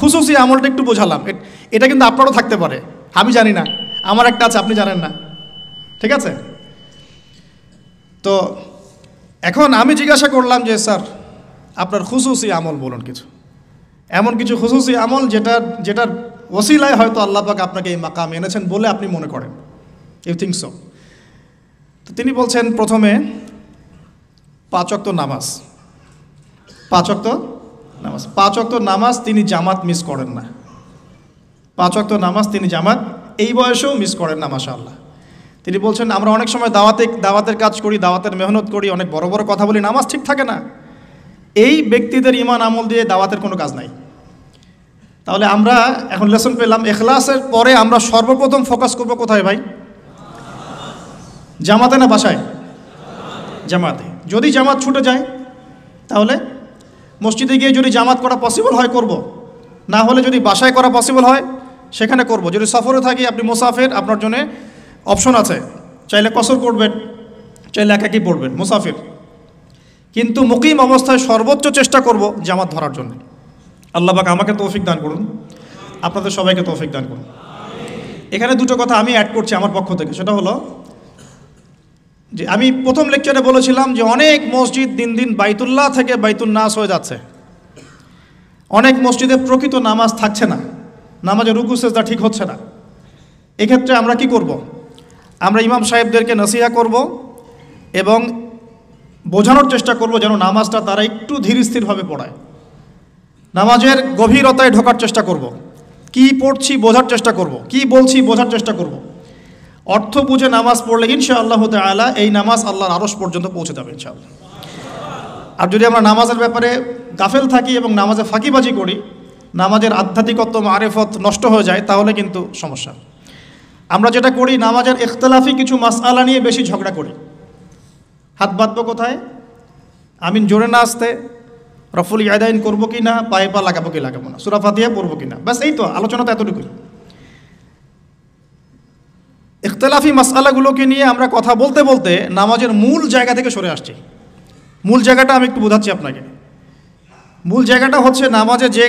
খুশুসি আমলটা একটু বোঝালাম, এটা কিন্তু আপনারও থাকতে পারে, আমি জানি না, আমার একটা আছে আপনি জানেন না, ঠিক আছে? তো এখন আমি জিজ্ঞাসা করলাম যে স্যার আপনার খুশুসি আমল বলুন কিছু, এমন কিছু খুশুসি আমল যেটার ওসিলায় হয়তো আল্লাহ পাক আপনাকে এই মাকাম এনেছেন বলে আপনি মনে করেন, ইউ থিঙ্ক সো। তো তিনি বলছেন প্রথমে 5 ওয়াক্ত নামাজ, 5 ওয়াক্ত নামাজ, 5 ওয়াক্ত নামাজ তিনি জামাত মিস করেন না, 5 ওয়াক্ত নামাজ তিনি জামাত এই বয়সেও মিস করেন না, মাশাআল্লাহ। তিনি বলছেন আমরা অনেক সময় দাওয়াতের কাজ করি, দাওয়াতের মেহনত করি, অনেক বড় বড় কথা বলি, নামাজ ঠিক থাকে না। এই ব্যক্তিদের ঈমান আমল দিয়ে দাওয়াতের কোনো কাজ নাই। তাহলে আমরা এখন লেসন পেলাম, ইখলাসের পরে আমরা সর্বপ্রথম ফোকাস করব কোথায় ভাই? জামাতে না বাসায়? জামাতে। যদি জামাত ছুটে যায় তাহলে মসজিদে গিয়ে যদি জামাত করা পসিবল হয় করব, না হলে যদি বাসায় করা পসিবল হয় সেখানে করব। যদি সফরে থাকি, আপনি মুসাফির, আপনার জন্য অপশন আছে, চাইলে কসর করবেন, চাইলে একাকি পড়বেন, মুসাফির। কিন্তু মুকিম অবস্থায় সর্বোচ্চ চেষ্টা করব জামাত ধরার জন্য। আল্লাহ পাক আমাকে তৌফিক দান করুন, আপনাদের সবাইকে তৌফিক দান করুন। এখানে দুটো কথা আমি অ্যাড করছি আমার পক্ষ থেকে, সেটা হলো যে আমি প্রথম লেকচারে বলেছিলাম যে অনেক মসজিদ দিন দিন বাইতুল্লাহ থেকে বাইতুন নাস হয়ে যাচ্ছে, অনেক মসজিদে প্রকৃত নামাজ থাকছে না, নামাজের রুকু সেজদা ঠিক হচ্ছে না। এক্ষেত্রে আমরা কি করব? আমরা ইমাম সাহেবদেরকে নসিহা করব এবং বোঝানোর চেষ্টা করব যেন নামাজটা তারা একটু ধীর স্থিরভাবে পড়ায়, নামাজের গভীরতায় ঢোকার চেষ্টা করব, কি পড়ছি বোঝার চেষ্টা করব, কি বলছি বোঝার চেষ্টা করব। অর্থ বুঝে নামাজ পড়লে ইনশাআল্লাহ তাআলা এই নামাজ আল্লাহর আরশ পর্যন্ত পৌঁছে যাবে ইনশাআল্লাহ। আর যদি আমরা নামাজের ব্যাপারে গাফেল থাকি এবং নামাজে ফাঁকিবাজি করি, নামাজের আধ্যাত্মিকত্ব মারিফত নষ্ট হয়ে যায়, তাহলে কিন্তু সমস্যা। আমরা যেটা করি, নামাজের ইখতিলাফি কিছু মাসআলা নিয়ে বেশি ঝগড়া করি। হাত বাঁধবো কোথায়, আমিন জোরে না আসতে, রফুল ইয়াদাইন করবো কি না, পায়ে পা লাগাবো কি লাগাবো না, সূরা ফাতিহা পড়বো কি না, ব্যাস এই তো আলোচনা তো এতটুকুই। ইখতিলাফি মাসআলাগুলোকে নিয়ে আমরা কথা বলতে বলতে নামাজের মূল জায়গা থেকে সরে আসছি। মূল জায়গাটা আমি একটু বোঝাচ্ছি আপনাকে। মূল জায়গাটা হচ্ছে নামাজে যে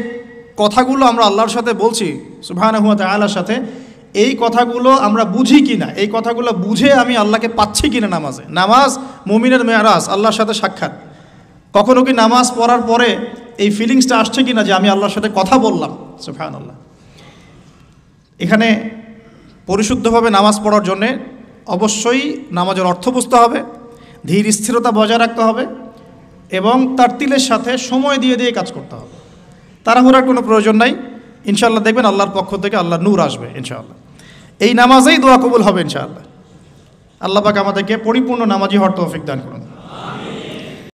কথাগুলো আমরা আল্লাহর সাথে বলছি, সুবহানাহু ওয়া তাআলার সাথে, এই কথাগুলো আমরা বুঝি কি না, এই কথাগুলো বুঝে আমি আল্লাহকে পাচ্ছি কিনা নামাজে। নামাজ মুমিনের মেরাজ, আল্লাহর সাথে সাক্ষাৎ। কখনো কি নামাজ পড়ার পরে এই ফিলিংসটা আসছে কিনা যে আমি আল্লাহর সাথে কথা বললাম? সুবহানাল্লাহ। এখানে পরিশুদ্ধভাবে নামাজ পড়ার জন্যে অবশ্যই নামাজের অর্থ বুঝতে হবে, ধীর স্থিরতা বজায় রাখতে হবে এবং তার তিলের সাথে সময় দিয়ে দিয়ে কাজ করতে হবে। তাড়াহুড়ার কোনো প্রয়োজন নাই। ইনশাআল্লাহ দেখবেন আল্লাহর পক্ষ থেকে আল্লাহর নূর আসবে ইনশাআল্লাহ। এই নামাজেই দোয়া কবুল হবে ইনশাআল্লাহ। আল্লাহ পাক আমাদেরকে পরিপূর্ণ নামাজি হওয়ার তৌফিক দান করুন।